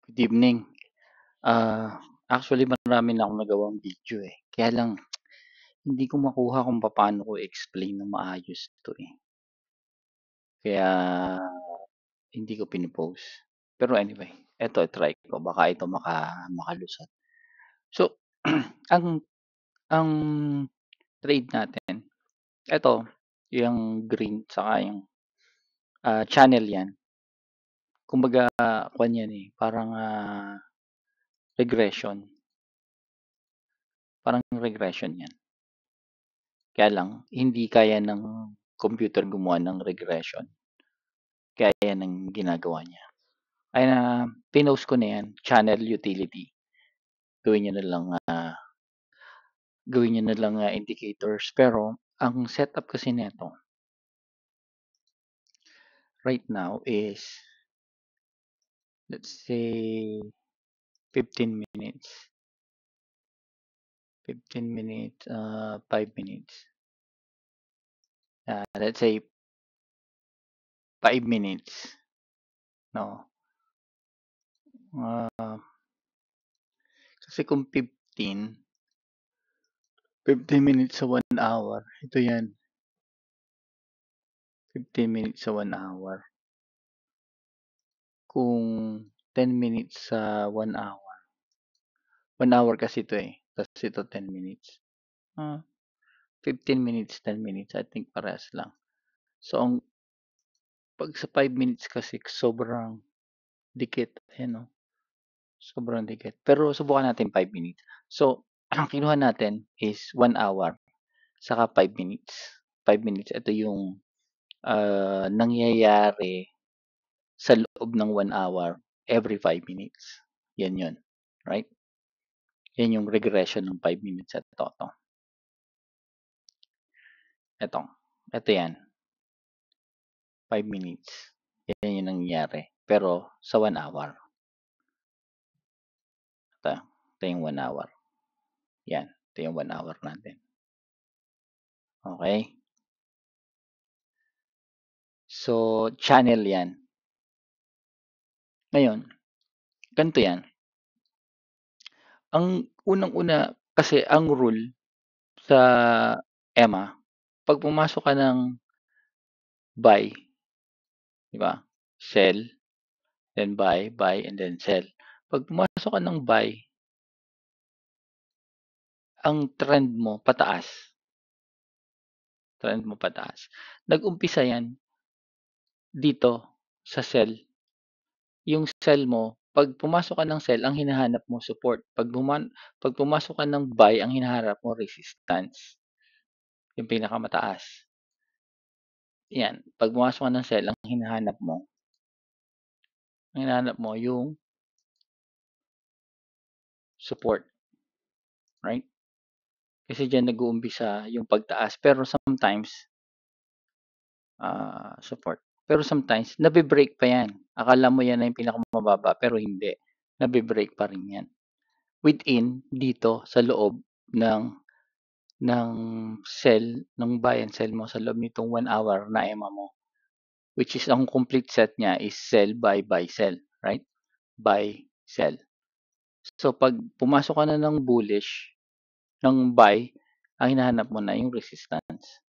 Good evening. Actually marami na akong nagawang video, eh. Kaya lang hindi ko makuha kung papaano ko i-explain ng maayos 'to, eh. Kaya hindi ko pino-post. Pero anyway, eto i-try ko baka ito makalusot. So, ang ang trade natin, eto yung green tsaka yung, channel 'yan. Kumbaga kuwan 'yan, eh, parang, regression. Parang regression 'yan. Kaya lang hindi kaya ng computer gumawa ng regression, kaya yan ang ginagawa niya. Kaya pinost ko na yan, channel utility. Gawin niyo na lang, indicators. Pero ang setup kasi nito right now is, let's say 15 minutes. 15 minutes, 5 minutes. Let's say 5 minutes, no? Ah, kasi kung 15 minutes sa 1 hour, ito yan, 15 minutes sa 1 hour. Kung 10 minutes sa 1 hour. 1 hour kasi ito, eh, tapos ito 10 minutes. 15 minutes, 10 minutes, I think parehas lang. So, 'pag sa 5 minutes kasi sobrang dikit, ayan, oh, sobrang dikit. Pero subukan natin 5 minutes. So, ang kinuha natin is 1 hour saka 5 minutes. 5 minutes, ito yung, nangyayari sa loob ng 1 hour every 5 minutes. Yan yun, right? Yan yung regression ng 5 minutes at toto. Ito yan. 5 minutes. Yan yung nangyayari. Pero sa 1 hour. Ito yung 1 hour. Yan. Ito yung 1 hour natin. Okay? So, channel yan. Ngayon, ganito yan. Ang unang-una, kasi ang rule sa EMA, pag pumasok ka ng buy, di ba? Sell, then buy, and then sell. Pag pumasok ka ng buy, ang trend mo pataas. Trend mo pataas. Nag-umpisa yan dito sa sell. Yung sell mo, pag pumasok ka ng sell, ang hinahanap mo support. Pag pumasok ka ng buy, ang hinahanap mo resistance. Yung pinakamataas. Yan. Pag pumasok ka ng sell, ang hinahanap mo yung support. Right? Kasi dyan nag-uumpisa yung pagtaas. Pero sometimes, support. Pero sometimes, nabe-break pa yan. Akala mo yan na yung pinakamababa, pero hindi. Nabe-break pa rin yan. Within, dito, sa loob ng sell, ng buy and sell mo sa loob nitong 1 hour na EMA mo. Which is, ang complete set niya is sell, buy, sell. Right? Buy, sell. So, pag pumasok ka na ng bullish, ng buy, ang hinahanap mo na yung resistance.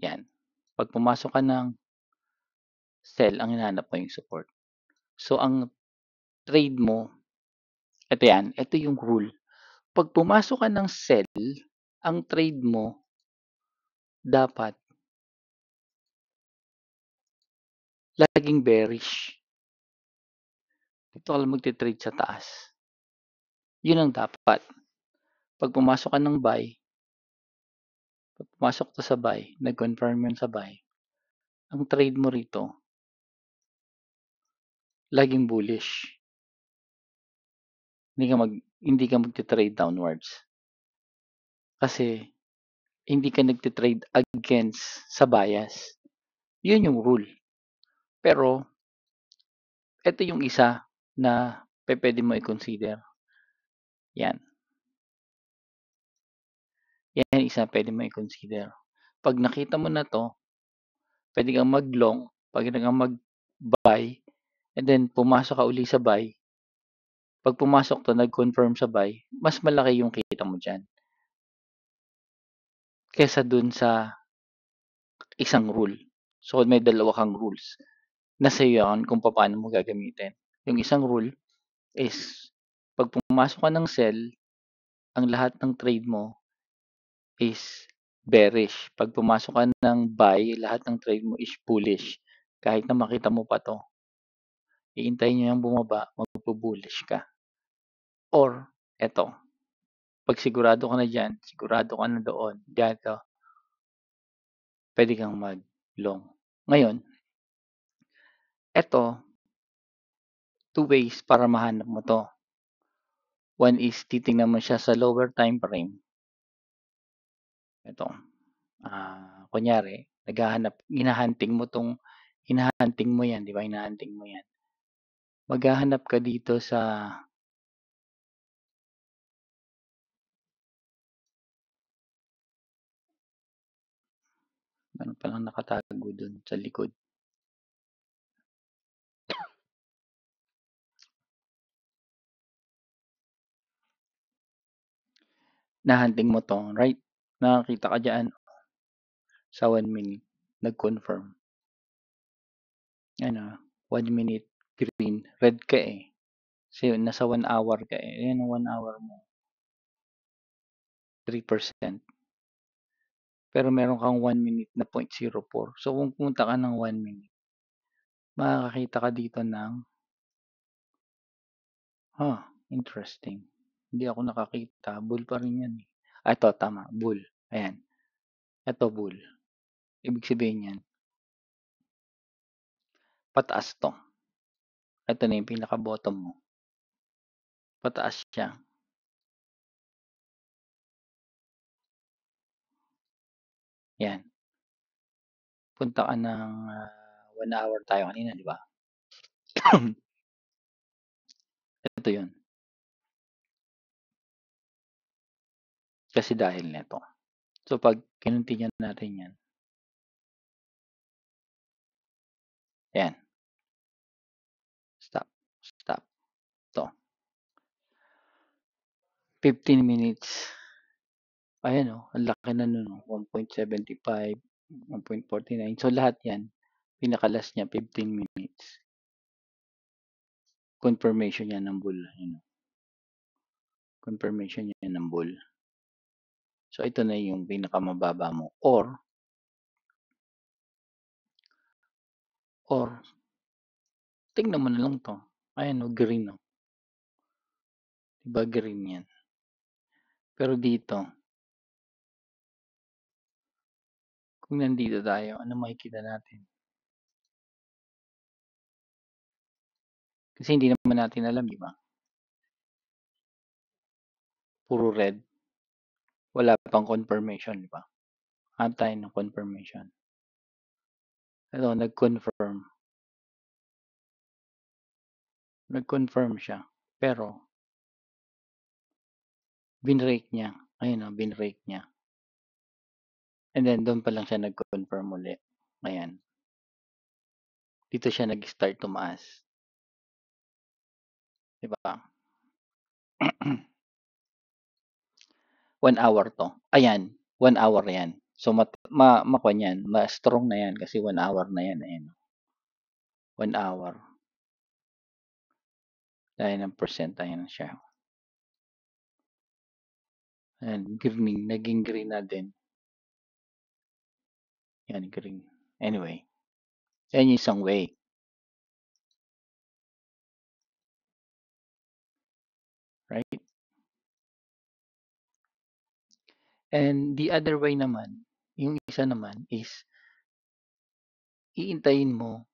Yan. Pag pumasok ka ng sell, ang hinahanap mo yung support. So, ang trade mo, ito yan, ito yung rule. Pag pumasok ka ng sell, ang trade mo, dapat, laging bearish. Dito ka lang magte-trade sa taas. Yun ang dapat. Pag pumasok ka ng buy, pag pumasok to sa buy, nag-confirm yun sa buy, ang trade mo rito, laging bullish. Hindi ka magte-trade downwards. Kasi, hindi ka nagte-trade against sa bias. Yun yung rule. Pero, ito yung isa na pwede mo i-consider. Yan. Yan yung isa pwede mo i-consider. Pag nakita mo na to, pwede kang mag-long, pwede kang mag-buy, and then pumasok ka uli sa buy, 'pag pumasok 'to nag-confirm sa buy, mas malaki yung kita mo diyan, kaysa dun sa isang rule. So, may dalawa kang rules na sa'yo yan kung papaano mo gagamitin. Yung isang rule is 'pag pumasok ka ng sell, ang lahat ng trade mo is bearish. 'Pag pumasok ka ng buy, lahat ng trade mo is bullish. Kahit na makita mo pa 'to, hihintayin niyo yang bumaba, magbu-bullish ka. Or eto, 'pag sigurado ka na diyan, sigurado ka na doon, dito, puwede kang mag-long. Ngayon, eto, two ways para mahanap mo 'to. One is titingnan mo siya sa lower time frame. Eto, kunyari hinahunting mo 'yan, 'di ba, hinahunting mo 'yan. Maghahanap ka dito sa meron palang nakatago dun sa likod. Hinahunting mo 'to, right? Nakakita ka diyan sa 1 minute, nag-confirm. Ano, 1 minute green, red ka, eh. Kasi nasa 1 hour ka, eh. Ayan ang 1 hour mo, 3%. Pero meron kang 1 minute na 0.04. So, kung pumunta ka ng 1 minute, makakakita ka dito ng, interesting. Hindi ako nakakita. Bull pa rin yan, eh. Ito, tama, bull. Ayan. Ito, bull. Ibig sabihin yan, pataas to. Ito na yung pinaka-bottom mo. Pataas siya. Yan. Punta ka ng 1 hour tayo kanina, di ba? Ito yun. Kasi dahil nito. So, pag kinuntinyan natin yan, ayan. Stop. Stop. To. 15 minutes. Ayan o, ang laki na nun, 1.75, 1.49. So, lahat yan, pinakalas niya, 15 minutes. Confirmation yan ng bull. Confirmation yan ng bull. So, ito na yung pinakamababa mo. Or, tingnan mo na lang to. Ayan o, green o. Diba green yan? Pero dito, kung nandito tayo, ano makikita natin? Kasi hindi naman natin alam, di ba? Puro red. Wala pang confirmation, di ba? Antay ng confirmation. Ito, nag-confirm. Nag-confirm siya. Pero, binrake niya. Ayun o, binrake niya. And then, doon pa lang siya nag-confirm ulit. Ayan. Dito siya nag-start tumaas. Di ba? 1 hour to. Ayan, 1 hour yan. So, makwan yan. Ma-strong na yan kasi 1 hour na yan. Ayan. 1 hour. Dahil ng percent, ayan siya. Ayan, green. Naging green na din. Yan, green. Anyway. Yan yung isang way. Right? And the other way naman, yung isa naman is, iintayin mo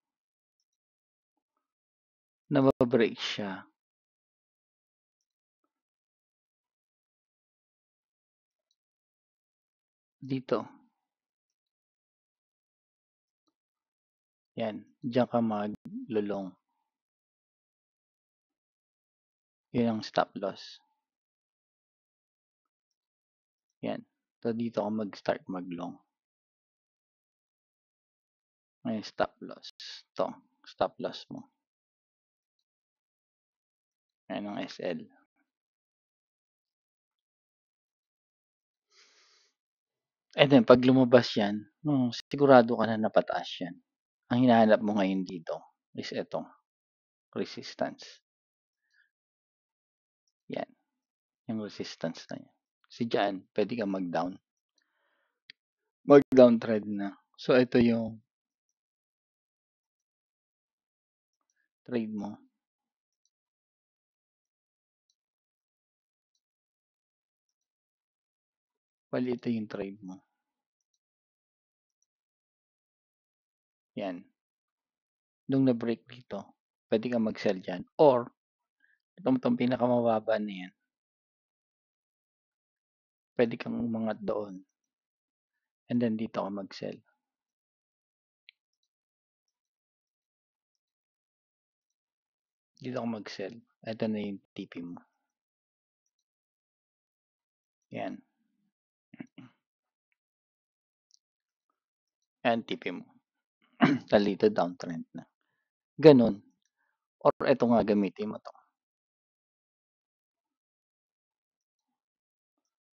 na ma-break siya. Dito. Yan. Diyan ka mag-lulong. Yun ang stop loss. Yan. So, dito ka mag-start mag-long. Ngayon, stop loss. Ito, stop loss mo. Yan ang SL. And then, pag lumabas yan, sigurado ka na napataas yan. Ang hinahanap mo ngayon dito is ito, resistance. Yan, yung resistance na yan. Kasi dyan, pwede ka mag-down. Mag-down trend na. So, ito yung trade mo. Bali, ito yung trade mo. Yan. Nung na-break dito, pwede ka mag-sell dyan. Or, itong pinakamababa na yan, pwede kang umangat doon. And then, dito ka mag-sell. Dito ka mag-sell. Ito na yung TP mo. Yan. Yan, TP mo. Dito, downtrend na. Ganun. Or ito nga, gamitin mo to.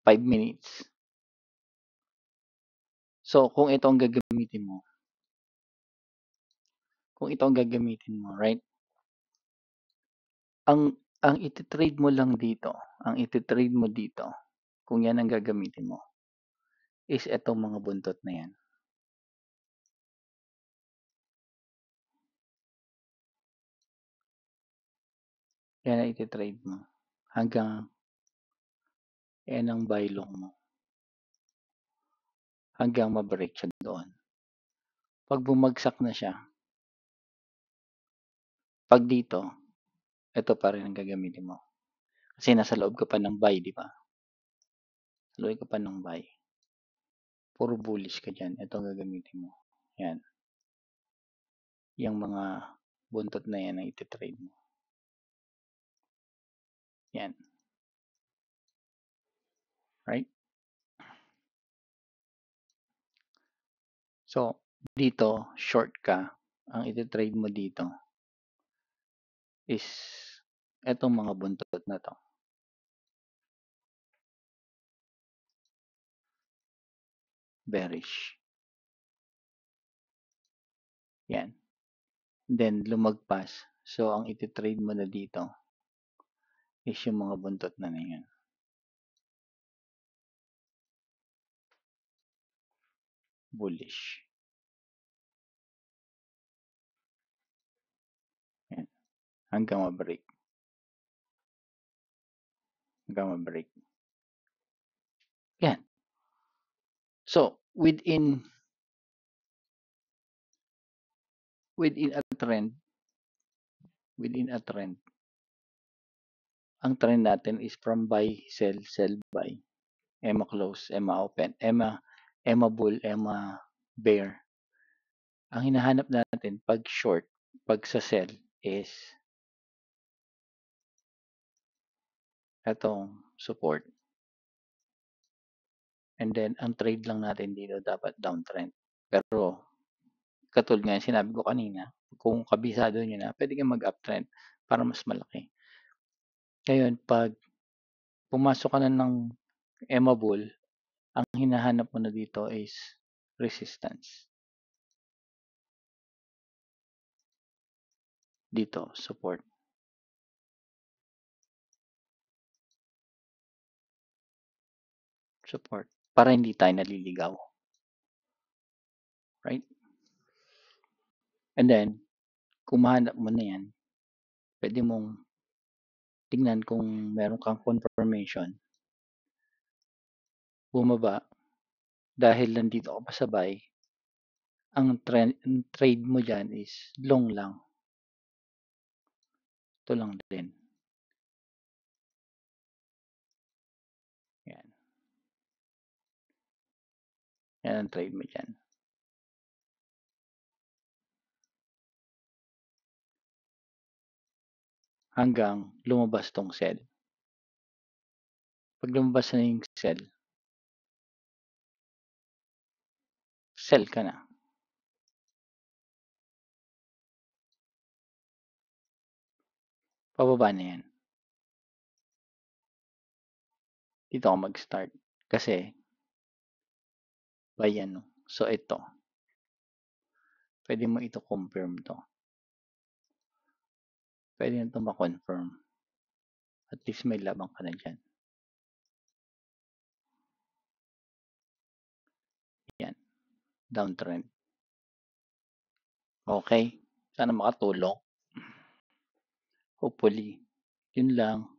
5 minutes. So, kung ito ang gagamitin mo, right? Ang iti-trade mo lang dito, kung yan ang gagamitin mo, is etong mga buntot na yan. Yan ang iti-trade mo. Hanggang yan ang buy long mo. Hanggang ma-break siya doon. Pag bumagsak na siya, pag dito, ito pa rin ang gagamitin mo. Kasi nasa loob ka pa ng buy, di ba? Sa loob ka pa ng buy. Puro bullish ka dyan. Ito ang gagamitin mo. Yan. Yung mga buntot na yan ang iti-trade mo. Yan. Right? So, dito, short ka. Ang iti-trade mo dito is etong mga buntot na to. Bearish. Yan. Then, lumagpas. So, ang iti-trade mo na dito is yung mga buntot na yan. Bullish. Yan. Hanggang ma-break. Yan. So, within a trend, ang trend natin is from buy, sell, buy. EMA close, EMA open, EMA bull, EMA bear. Ang hinahanap natin pag short, pag sa sell is etong support. And then, ang trade lang natin dito dapat downtrend. Pero, katulad nga sinabi ko kanina, kung kabisado nyo na, pwede kang mag-uptrend para mas malaki. Ngayon, pag pumasok ka na ng EMA bull, ang hinahanap mo na dito is resistance. Dito, support. Support. Para hindi tayo naliligaw. Right? And then, kung mahanap mo na yan, pwede mong tingnan kung meron kang confirmation. Bumaba. Dahil nandito ka pa sa buy, ang trade mo dyan is long lang. Ito lang din. Yan. Yan ang trade mo dyan. Hanggang lumabas tong sell. Pag lumabas na yung sell ka na. Pababa na yan. dito ako mag-start. Kasi by ano, so ito, pwede mo ito confirm 'to. Pwede mo 'to ma-confirm. At least may labang ka na diyan. Yan, downtrend. Okay, sana makatulong. Hopefully, yun lang.